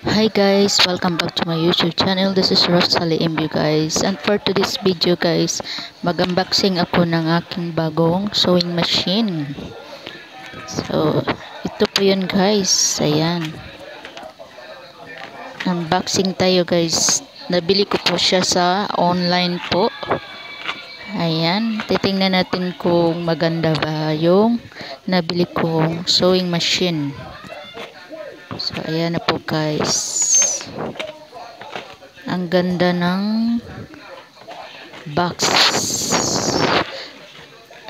Hi guys, welcome back to my YouTube channel. This is Rosalie MU guys. And for today's video guys, mag-unboxing ako ng aking bagong sewing machine. So, ito po yun guys. Ayan. Unboxing tayo guys. Nabili ko po siya sa online po. Ayan. Titingnan natin kung maganda ba yung nabili kong sewing machine. So, ayan na po guys. Ang ganda ng box.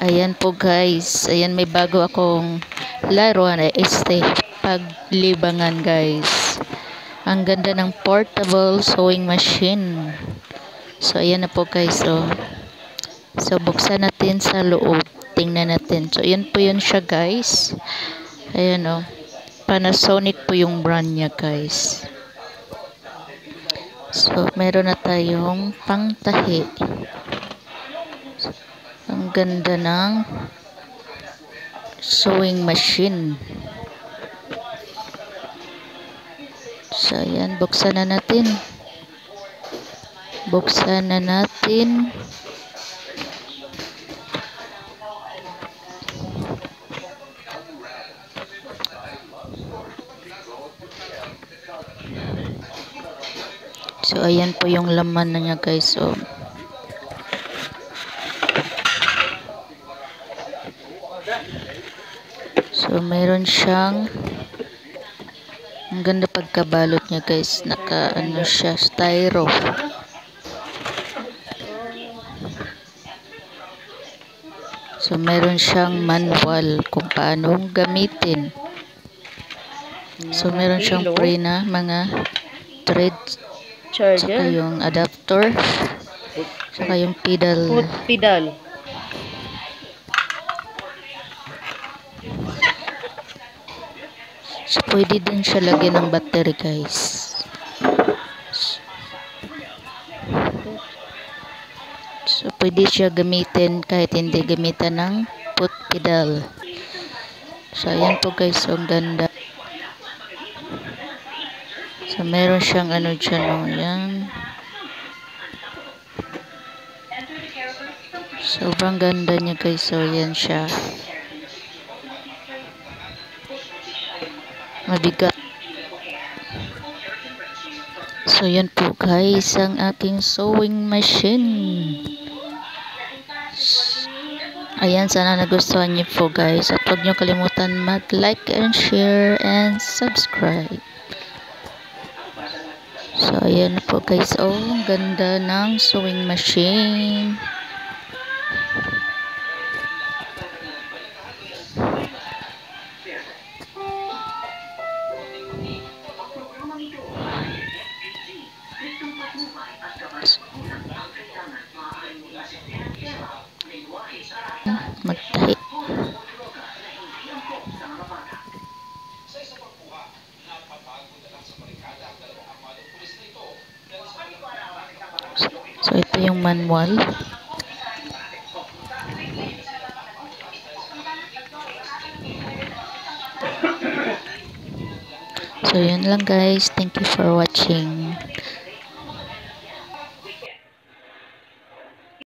Ayan po guys. Ayan, may bago akong laruan. Paglibangan guys. Ang ganda ng portable sewing machine. So, ayan na po guys. So buksan natin sa loob. Tingnan natin. So, ayan po yun siya guys. Ayan o. Panasonic po yung brand niya guys. So, meron na tayong pangtahi. Ang ganda ng sewing machine. So, ayan. Buksan na natin. Buksan na natin. So, ayan po yung laman na niya guys. So, meron siyang ang ganda pagkabalot niya guys. Naka siya, styro. So, meron siyang manual kung paano gamitin. So, meron siyang free na mga thread, saka yung adapter, saka yung pedal. Foot pedal. So, pwede din siya lagyan ng battery guys. So, pwede siya gamitin kahit hindi gamitan ng foot pedal. So, ayan po guys. Ang ganda. So, meron siyang dyan o. Yan. Sobrang ganda niya guys. So, yan siya. Mabigat. So, yan po guys. Ang aking sewing machine. Ayan, sana nagustuhan niyo po guys. At huwag niyo kalimutan mag-like and share and subscribe. So, ayan po guys. Ang ganda ng sewing machine. Magtahi. So, ito yung manual. So, yun lang guys. Thank you for watching.